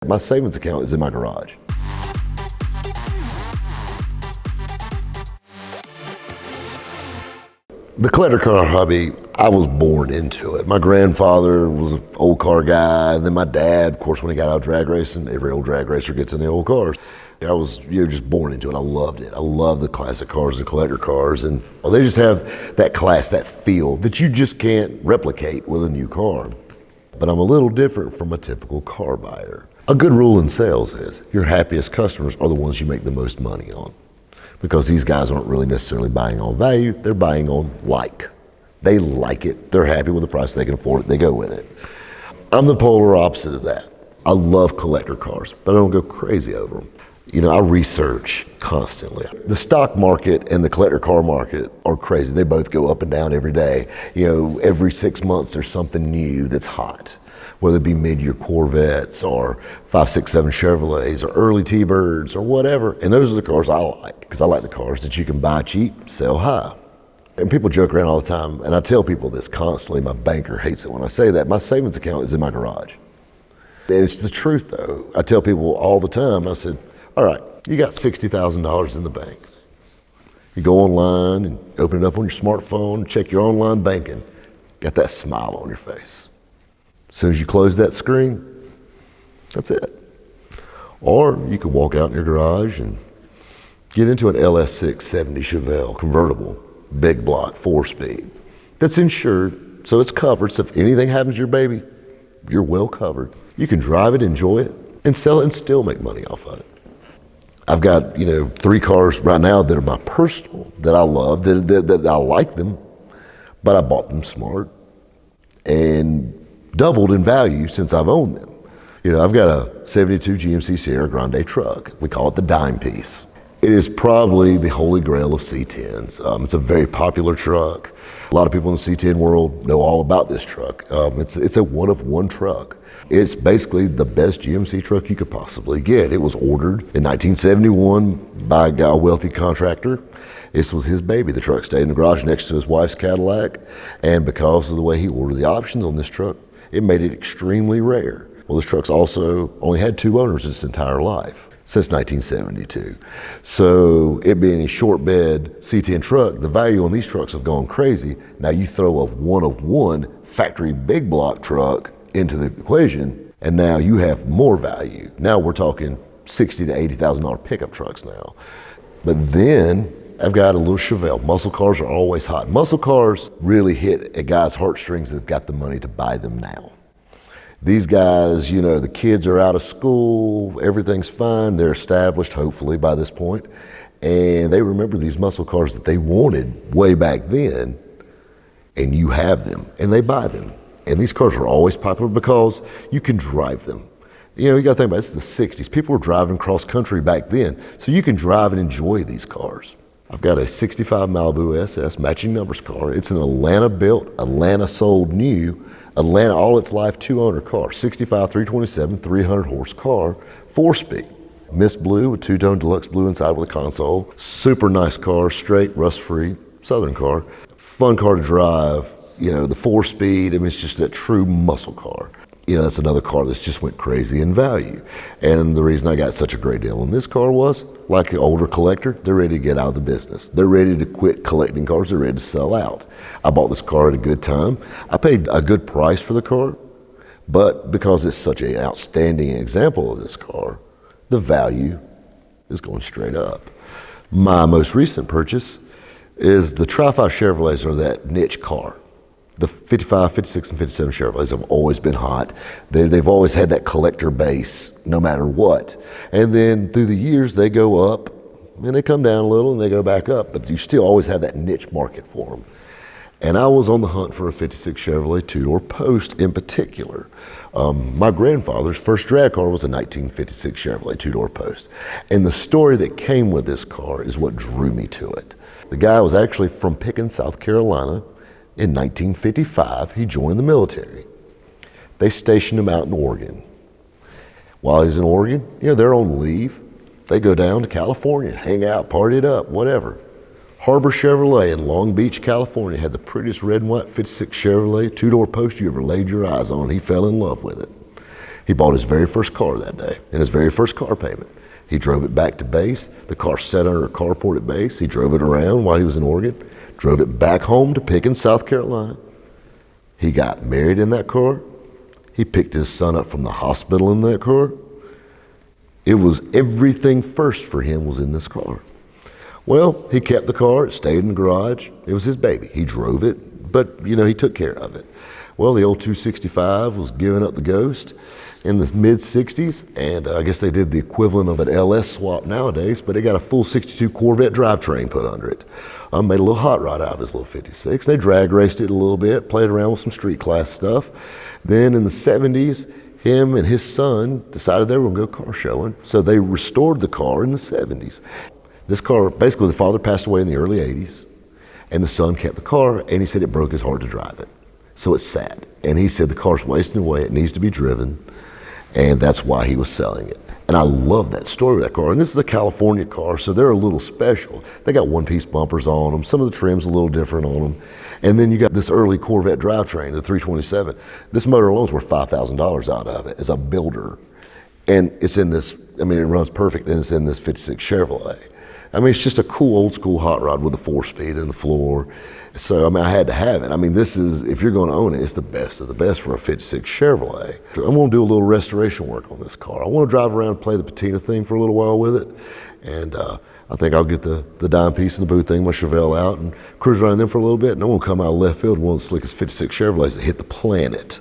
My savings account is in my garage. The collector car hobby, I was born into it. My grandfather was an old car guy, and then my dad, of course, when he got out of drag racing, every old drag racer gets in the old cars. I was just born into it. I loved it. I love the classic cars, the collector cars, and they just have that class, that feel that you just can't replicate with a new car. But I'm a little different from a typical car buyer. A good rule in sales is your happiest customers are the ones you make the most money on. Because these guys aren't really necessarily buying on value, they're buying on like. They like it, they're happy with the price, they can afford it, they go with it. I'm the polar opposite of that. I love collector cars, but I don't go crazy over them. I research constantly. The stock market and the collector car market are crazy. They both go up and down every day. Every 6 months there's something new that's hot. Whether it be mid-year Corvettes or 5, 6, 7 Chevrolets or early T-Birds or whatever. And those are the cars I like, because I like the cars that you can buy cheap, sell high. And people joke around all the time, and I tell people this constantly. My banker hates it when I say that. My savings account is in my garage. And it's the truth, though. I tell people all the time, I said, all right, you got $60,000 in the bank. You go online and open it up on your smartphone, check your online banking, got that smile on your face. As soon as you close that screen, that's it. Or you can walk out in your garage and get into an LS6 70 Chevelle convertible, big block, 4-speed. That's insured, so it's covered. So if anything happens to your baby, you're well covered. You can drive it, enjoy it, and sell it and still make money off of it. I've got 3 cars right now that are my personal, that I love, that I like them, but I bought them smart and doubled in value since I've owned them. I've got a 72 GMC Sierra Grande truck. We call it the dime piece. It is probably the holy grail of C10s. It's a very popular truck. A lot of people in the C10 world know all about this truck. It's a one-of-one truck. It's basically the best GMC truck you could possibly get. It was ordered in 1971 by a wealthy contractor. This was his baby. The truck stayed in the garage next to his wife's Cadillac, and because of the way he ordered the options on this truck, it made it extremely rare. Well, this truck's also only had 2 owners its entire life, since 1972. So it being a short bed C10 truck, the value on these trucks have gone crazy. Now you throw a one-of-one factory big block truck into the equation, and now you have more value. Now we're talking $60,000 to $80,000 pickup trucks now. But then I've got a little Chevelle. Muscle cars are always hot. Muscle cars really hit a guy's heartstrings that've got the money to buy them now. These guys, the kids are out of school, everything's fine, they're established hopefully by this point, and they remember these muscle cars that they wanted way back then, and you have them, and they buy them. And these cars are always popular because you can drive them. You got to think about it, it's the 60s. People were driving cross country back then, so you can drive and enjoy these cars. I've got a 65 Malibu SS matching numbers car. It's an Atlanta built, Atlanta sold new, Atlanta all its life 2-owner car, 65 327, 300 horse car, 4-speed. Mist blue with 2-tone deluxe blue inside with a console. Super nice car, straight, rust-free, southern car. Fun car to drive, the 4-speed, it's just a true muscle car. That's another car that's just went crazy in value. And the reason I got such a great deal on this car was, like an older collector, they're ready to get out of the business. They're ready to quit collecting cars, they're ready to sell out. I bought this car at a good time. I paid a good price for the car, but because it's such an outstanding example of this car, the value is going straight up. My most recent purchase is the Tri-5 Chevrolets, are that niche car. The 55, 56, and 57 Chevrolets have always been hot. They've always had that collector base, no matter what. And then through the years, they go up, and they come down a little, and they go back up. But you still always have that niche market for them. And I was on the hunt for a 56 Chevrolet 2-door Post in particular. My grandfather's first drag car was a 1956 Chevrolet 2-door Post. And the story that came with this car is what drew me to it. The guy was actually from Pickens, South Carolina. In 1955, he joined the military. They stationed him out in Oregon. While he's in Oregon, they're on leave. They go down to California, hang out, party it up, whatever. Harbor Chevrolet in Long Beach, California had the prettiest red and white 56 Chevrolet 2-door Post you ever laid your eyes on. He fell in love with it. He bought his very first car that day and his very first car payment. He drove it back to base. The car sat under a carport at base. He drove it around while he was in Oregon, drove it back home to Pickens, South Carolina. He got married in that car. He picked his son up from the hospital in that car. It was everything first for him was in this car. Well, he kept the car. It stayed in the garage. It was his baby. He drove it, but he took care of it. Well, the old 265 was giving up the ghost in the mid-60s, and I guess they did the equivalent of an LS swap nowadays, but they got a full 62 Corvette drivetrain put under it. Made a little hot rod out of his little 56. They drag raced it a little bit, played around with some street class stuff. Then in the 70s, him and his son decided they were going to go car showing, so they restored the car in the 70s. This car, basically the father passed away in the early 80s, and the son kept the car, and he said it broke his heart to drive it. So it sat, and he said the car's wasting away, it needs to be driven, and that's why he was selling it. And I love that story of that car. And this is a California car, so they're a little special. They got one-piece bumpers on them. Some of the trim's a little different on them. And then you got this early Corvette drivetrain, the 327. This motor alone's worth $5,000 out of it as a builder. And it's in this, it runs perfect, and it's in this 56 Chevrolet. It's just a cool old school hot rod with a 4-speed in the floor. So, I had to have it. This is, if you're going to own it, it's the best of the best for a 56 Chevrolet. I'm going to do a little restoration work on this car. I want to drive around and play the patina thing for a little while with it. And I think I'll get the dime piece and the boot thing, my Chevelle out, and cruise around them for a little bit. And I'm going to come out of left field, one of the slickest 56 Chevrolets that hit the planet.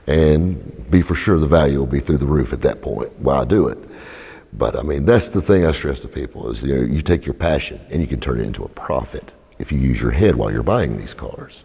And be for sure the value will be through the roof at that point while I do it. But that's the thing I stress to people is you take your passion and you can turn it into a profit if you use your head while you're buying these cars.